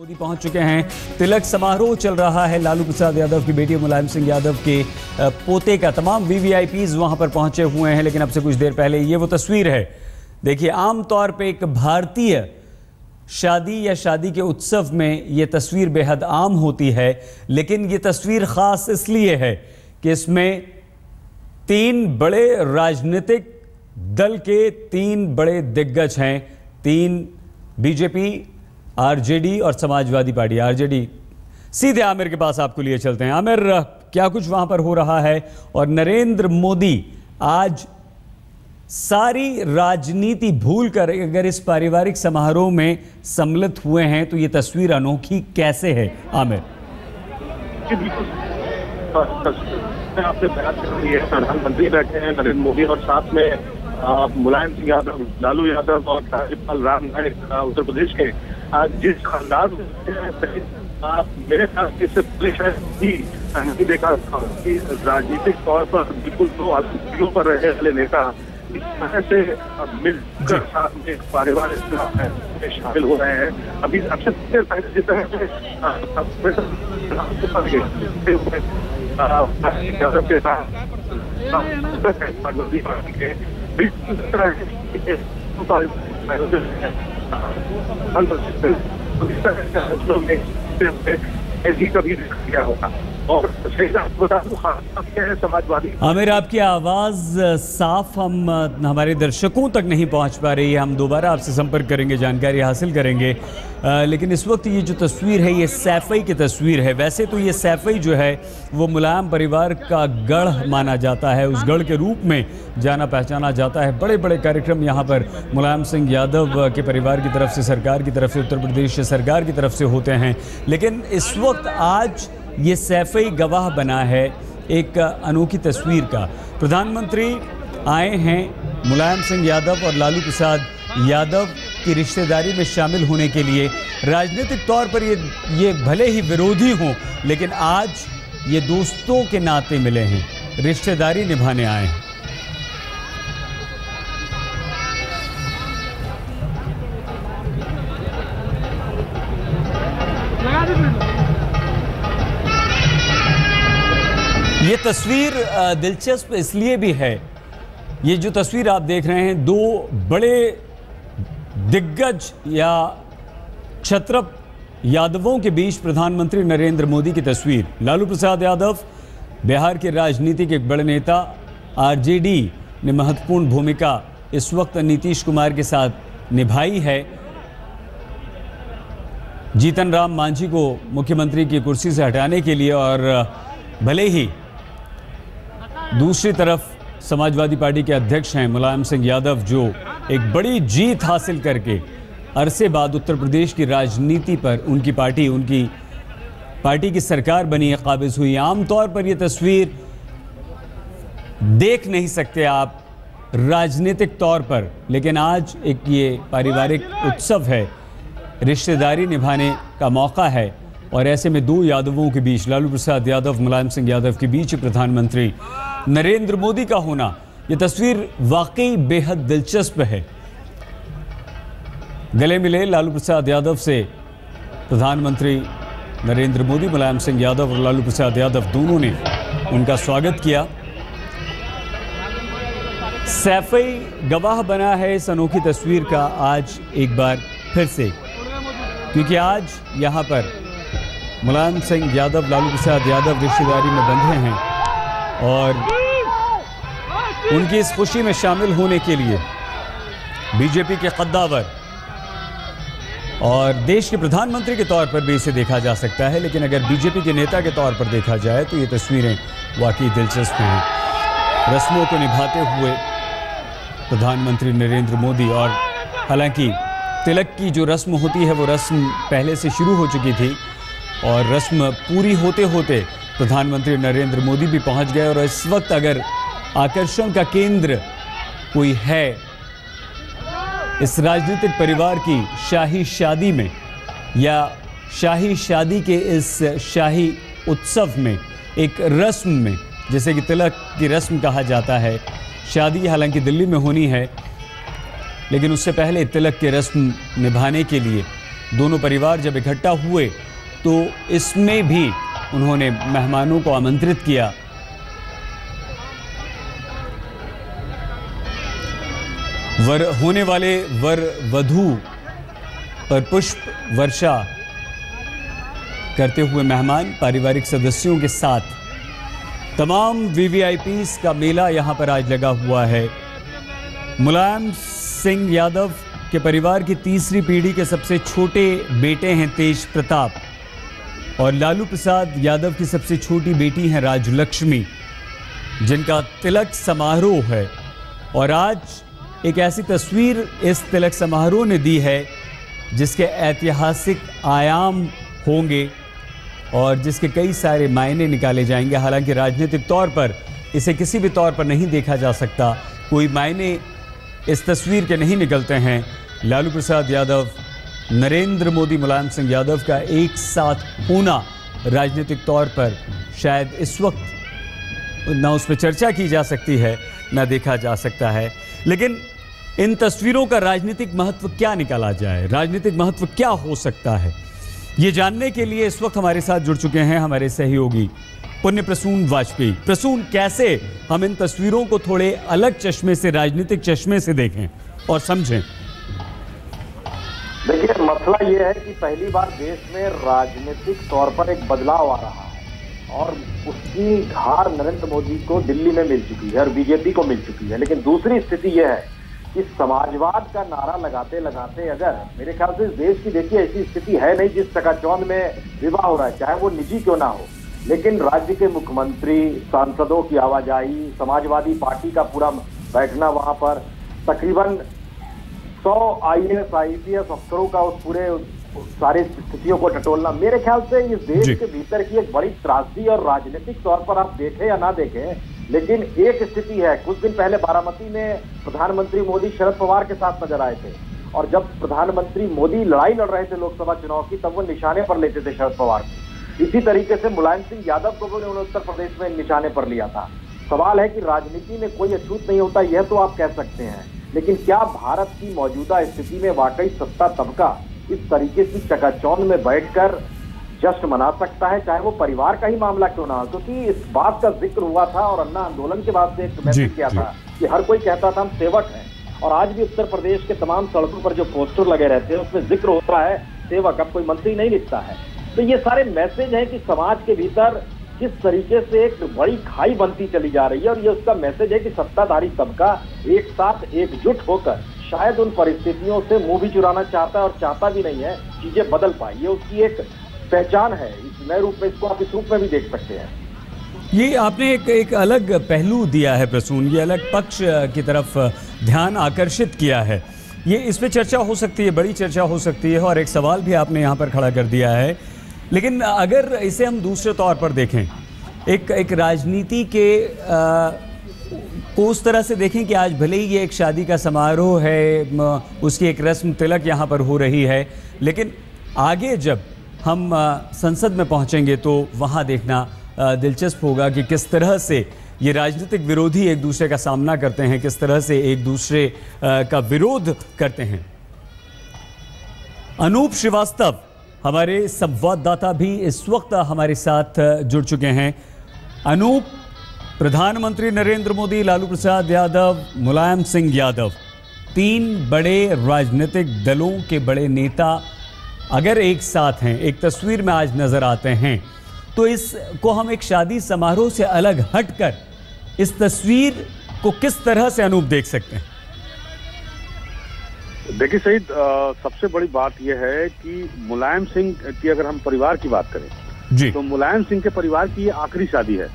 मोदी पहुंच चुके हैं। तिलक समारोह चल रहा है। लालू प्रसाद यादव की बेटी मुलायम सिंह यादव के पोते का तमाम वीवीआईपीज वहां पर पहुंचे हुए हैं। लेकिन अब से कुछ देर पहले ये वो तस्वीर है। देखिए, आमतौर पे एक भारतीय शादी या शादी के उत्सव में ये तस्वीर बेहद आम होती है, लेकिन ये तस्वीर खास इसलिए है कि इसमें तीन बड़े राजनीतिक दल के तीन बड़े दिग्गज हैं। तीन बीजेपी, आरजेडी और समाजवादी पार्टी। आरजेडी। सीधे आमिर के पास आपको लिए चलते हैं। आमिर, क्या कुछ वहां पर हो रहा है? और नरेंद्र मोदी आज सारी राजनीति भूलकर अगर इस पारिवारिक समारोह में सम्मिलित हुए हैं तो ये तस्वीर अनोखी कैसे है? आमिर, आपसे बात कर रही है। प्रधानमंत्री बैठे हैं नरेंद्र मोदी और साथ में मुलायम सिंह यादव, लालू यादव और राज्यपाल राम नाईक उत्तर प्रदेश के। जिस अंदाज मेरे ख्याल से नहीं देखा कि राजनीतिक तौर पर बिल्कुल दो आदमियों पर रहे वाले नेता इस तरह से मिलकर साथ में पारिवारिक में शामिल हो रहे हैं। अभी अक्सर जिस तरह से यादव के साथ कभी किया होगा। और समाजवादी। आमिर, आपकी आवाज साफ हमारे दर्शकों तक नहीं पहुंच पा रही है। हम दोबारा आपसे संपर्क करेंगे, जानकारी हासिल करेंगे। लेकिन इस वक्त ये जो तस्वीर है ये सैफई की तस्वीर है। वैसे तो ये सैफई जो है वो मुलायम परिवार का गढ़ माना जाता है, उस गढ़ के रूप में जाना पहचाना जाता है। बड़े बड़े कार्यक्रम यहाँ पर मुलायम सिंह यादव के परिवार की तरफ से, सरकार की तरफ से, उत्तर प्रदेश सरकार की तरफ से होते हैं। लेकिन इस वक्त आज ये सैफई गवाह बना है एक अनोखी तस्वीर का। प्रधानमंत्री आए हैं मुलायम सिंह यादव और लालू प्रसाद यादव की रिश्तेदारी में शामिल होने के लिए। राजनीतिक तौर पर ये भले ही विरोधी हों, लेकिन आज ये दोस्तों के नाते मिले हैं, रिश्तेदारी निभाने आए हैं। ये तस्वीर दिलचस्प इसलिए भी है, ये जो तस्वीर आप देख रहे हैं, दो बड़े दिग्गज या क्षत्रप यादवों के बीच प्रधानमंत्री नरेंद्र मोदी की तस्वीर। लालू प्रसाद यादव बिहार के राजनीति के एक बड़े नेता। आरजेडी ने महत्वपूर्ण भूमिका इस वक्त नीतीश कुमार के साथ निभाई है। जीतन राम मांझी को मुख्यमंत्री की कुर्सी से हटाने के लिए, और भले ही दूसरी तरफ समाजवादी पार्टी के अध्यक्ष हैं मुलायम सिंह यादव, जो एक बड़ी जीत हासिल करके अरसे बाद उत्तर प्रदेश की राजनीति पर उनकी पार्टी की सरकार बनी है, काबिज हुई। आमतौर पर यह तस्वीर देख नहीं सकते आप राजनीतिक तौर पर, लेकिन आज एक ये पारिवारिक उत्सव है, रिश्तेदारी निभाने का मौका है। और ऐसे में दो यादवों के बीच, लालू प्रसाद यादव, मुलायम सिंह यादव के बीच प्रधानमंत्री नरेंद्र मोदी का होना, यह तस्वीर वाकई बेहद दिलचस्प है। गले मिले लालू प्रसाद यादव से प्रधानमंत्री नरेंद्र मोदी। मुलायम सिंह यादव और लालू प्रसाद यादव दोनों ने उनका स्वागत किया। सैफई गवाह बना है इस अनोखी तस्वीर का आज एक बार फिर से, क्योंकि आज यहाँ पर मुलायम सिंह यादव, लालू प्रसाद यादव रिश्तेदारी में बंधे हैं और उनकी इस खुशी में शामिल होने के लिए बीजेपी के कद्दावर और देश के प्रधानमंत्री के तौर पर भी इसे देखा जा सकता है। लेकिन अगर बीजेपी के नेता के तौर पर देखा जाए तो ये तस्वीरें वाकई दिलचस्प हैं। रस्मों को निभाते हुए प्रधानमंत्री नरेंद्र मोदी, और हालांकि तिलक की जो रस्म होती है वो रस्म पहले से शुरू हो चुकी थी और रस्म पूरी होते होते प्रधानमंत्री नरेंद्र मोदी भी पहुंच गए। और इस वक्त अगर आकर्षण का केंद्र कोई है इस राजनीतिक परिवार की शाही शादी में, या शाही शादी के इस शाही उत्सव में, एक रस्म में, जैसे कि तिलक की रस्म कहा जाता है। शादी हालांकि दिल्ली में होनी है, लेकिन उससे पहले तिलक की रस्म निभाने के लिए दोनों परिवार जब इकट्ठा हुए तो इसमें भी उन्होंने मेहमानों को आमंत्रित किया। होने वाले वर वधू पर पुष्प वर्षा करते हुए मेहमान पारिवारिक सदस्यों के साथ तमाम वीवीआईपीज का मेला यहां पर आज लगा हुआ है। मुलायम सिंह यादव के परिवार की तीसरी पीढ़ी के सबसे छोटे बेटे हैं तेज प्रताप और लालू प्रसाद यादव की सबसे छोटी बेटी हैं राजलक्ष्मी, जिनका तिलक समारोह है। और आज एक ऐसी तस्वीर इस तिलक समारोह ने दी है जिसके ऐतिहासिक आयाम होंगे और जिसके कई सारे मायने निकाले जाएंगे। हालांकि राजनीतिक तौर पर इसे किसी भी तौर पर नहीं देखा जा सकता, कोई मायने इस तस्वीर के नहीं निकलते हैं। लालू प्रसाद यादव, नरेंद्र मोदी, मुलायम सिंह यादव का एक साथ होना राजनीतिक तौर पर शायद इस वक्त ना उस पर चर्चा की जा सकती है ना देखा जा सकता है। लेकिन इन तस्वीरों का राजनीतिक महत्व क्या निकाला जाए, राजनीतिक महत्व क्या हो सकता है, ये जानने के लिए इस वक्त हमारे साथ जुड़ चुके हैं हमारे सहयोगी पुण्य प्रसून वाजपेयी। प्रसून, कैसे हम इन तस्वीरों को थोड़े अलग चश्मे से, राजनीतिक चश्मे से देखें और समझें? देखिए, मसला ये है कि पहली बार देश में राजनीतिक तौर पर एक बदलाव आ रहा है और उसकी धार नरेंद्र मोदी को दिल्ली में मिल चुकी है और बीजेपी को मिल चुकी है। लेकिन दूसरी स्थिति यह है कि समाजवाद का नारा लगाते लगाते अगर, मेरे ख्याल से इस देश की देखिए ऐसी स्थिति है नहीं जिस चकाचौंध में विवाह हो रहा है, चाहे वो निजी क्यों ना हो, लेकिन राज्य के मुख्यमंत्री, सांसदों की आवाजाही, समाजवादी पार्टी का पूरा बैठना वहां पर, तकरीबन 100 IAS IPS अफसरों का उस पूरे सारी स्थितियों को टटोलना, मेरे ख्याल से इस देश के भीतर की एक बड़ी त्रासदी। और राजनीतिक तौर पर आप देखें या ना देखें, लेकिन एक स्थिति है, कुछ दिन पहले बारामती में प्रधानमंत्री मोदी शरद पवार के साथ नजर आए थे और जब प्रधानमंत्री मोदी लड़ाई लड़ रहे थे लोकसभा चुनाव की, तब वो निशाने पर लेते थे शरद पवार को। इसी तरीके से मुलायम सिंह यादव को भी उन्होंने उत्तर प्रदेश में निशाने पर लिया था। सवाल है कि राजनीति में कोई अछूत नहीं होता, यह तो आप कह सकते हैं, लेकिन क्या भारत की मौजूदा स्थिति में वाकई सत्ता तबका इस तरीके की चकाचौंध में बैठकर जश्न मना सकता है, चाहे वो परिवार का ही मामला क्यों ना हो? क्योंकि इस बात का जिक्र हुआ था और अन्ना आंदोलन के बाद से एक मैसेज किया था कि हर कोई कहता था हम सेवक हैं, और आज भी उत्तर प्रदेश के तमाम सड़कों पर जो पोस्टर लगे रहते हैं उसमें जिक्र होता है सेवक, अब कोई मंत्री नहीं लिखता है। तो ये सारे मैसेज हैं कि समाज के भीतर किस तरीके से एक बड़ी खाई बनती चली जा रही है, और ये उसका मैसेज है कि सत्ताधारी तबका एक साथ एकजुट होकर शायद उन परिस्थितियों से मुंह भी चुराना चाहता है और चाहता भी नहीं है चीजें बदल पाई। ये उसकी एक पहचान है इस नए रूप में, इसको आप इस रूप में भी देख सकते हैं। ये आपने एक अलग पहलू दिया है प्रसून, ये अलग पक्ष की तरफ ध्यान आकर्षित किया है। ये इस पे चर्चा हो सकती है, बड़ी चर्चा हो सकती है, और एक सवाल भी आपने यहाँ पर खड़ा कर दिया है। लेकिन अगर इसे हम दूसरे तौर पर देखें, एक राजनीति के को उस तरह से देखें कि आज भले ही ये एक शादी का समारोह है, उसकी एक रस्म तिलक यहाँ पर हो रही है, लेकिन आगे जब हम संसद में पहुँचेंगे तो वहाँ देखना दिलचस्प होगा कि किस तरह से ये राजनीतिक विरोधी एक दूसरे का सामना करते हैं, किस तरह से एक दूसरे का विरोध करते हैं। अनूप श्रीवास्तव हमारे संवाददाता भी इस वक्त हमारे साथ जुड़ चुके हैं। अनूप, प्रधानमंत्री नरेंद्र मोदी, लालू प्रसाद यादव, मुलायम सिंह यादव, तीन बड़े राजनीतिक दलों के बड़े नेता अगर एक साथ हैं, एक तस्वीर में आज नजर आते हैं, तो इसको हम एक शादी समारोह से अलग हटकर इस तस्वीर को किस तरह से अनूप देख सकते हैं? देखिए सईद, सबसे बड़ी बात यह है कि मुलायम सिंह की अगर हम परिवार की बात करें जी, तो मुलायम सिंह के परिवार की ये आखिरी शादी है,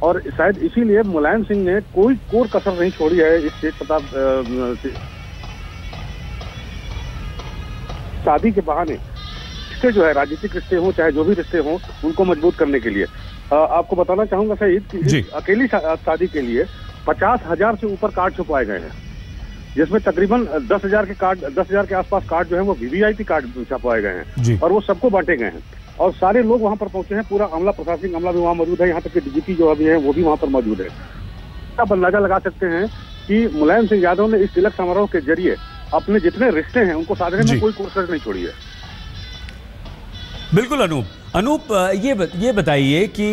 और शायद इसीलिए मुलायम सिंह ने कोई कोर कसर नहीं छोड़ी है इस तेज प्रताप शादी के बहाने रिश्ते जो है, राजनीतिक रिश्ते हों चाहे जो भी रिश्ते हों, उनको मजबूत करने के लिए। आपको बताना चाहूंगा सईद कि इस अकेली शादी के लिए 50,000 से ऊपर कार्ड छुपवाए गए हैं, जिसमें तकरीबन 10,000 के कार्ड, 10,000 के आसपास कार्ड जो है वो वीवीआईपी कार्ड छपवाए गए हैं और वो सबको बांटे गए हैं, और सारे लोग वहां पर पहुंचे हैं। पूरा अमला, प्रशासनिक अमला भी वहां मौजूद है, यहाँ तक कि डीजीपी जो अभी है वो भी वहां पर मौजूद है। आप अंदाजा लगा सकते हैं कि मुलायम सिंह यादव ने इस तिलक समारोह के जरिए अपने जितने रिश्ते हैं उनको साधने में कोई कोशिश नहीं छोड़ी है। बिल्कुल अनूप, ये बताइए कि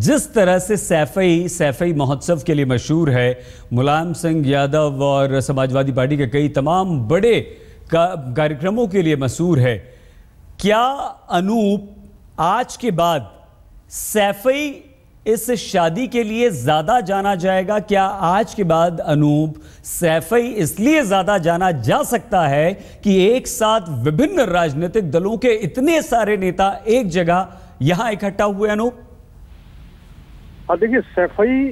जिस तरह से सैफई महोत्सव के लिए मशहूर है, मुलायम सिंह यादव और समाजवादी पार्टी के कई तमाम बड़े कार्यक्रमों के लिए मशहूर है, क्या अनूप आज के बाद सैफई इस शादी के लिए ज्यादा जाना जाएगा? क्या आज के बाद अनूप सैफई इसलिए ज्यादा जाना जा सकता है कि एक साथ विभिन्न राजनीतिक दलों के इतने सारे नेता एक जगह यहां इकट्ठा हुए? अनूप, और देखिए, सैफई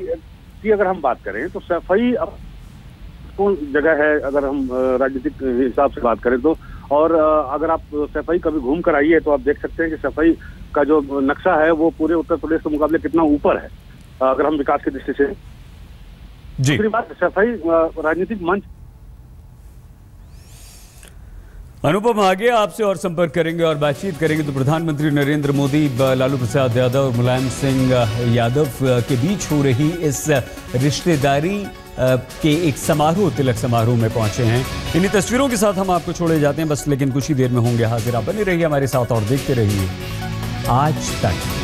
की अगर हम बात करें तो सैफई अब कौन जगह है अगर हम राजनीतिक हिसाब से बात करें तो, और अगर आप सैफई कभी घूम कर आइए तो आप देख सकते हैं कि सैफई का जो नक्शा है वो पूरे उत्तर प्रदेश के मुकाबले कितना ऊपर है अगर हम विकास की दृष्टि से। जी, दूसरी बात, सैफई राजनीतिक मंच। अनुपम, आगे आपसे और संपर्क करेंगे और बातचीत करेंगे। तो प्रधानमंत्री नरेंद्र मोदी लालू प्रसाद यादव और मुलायम सिंह यादव के बीच हो रही इस रिश्तेदारी के एक समारोह, तिलक समारोह में पहुंचे हैं। इन्हीं तस्वीरों के साथ हम आपको छोड़े जाते हैं बस, लेकिन कुछ ही देर में होंगे हाजिर। आप बने रहिए हमारे साथ और देखते रहिए आज तक।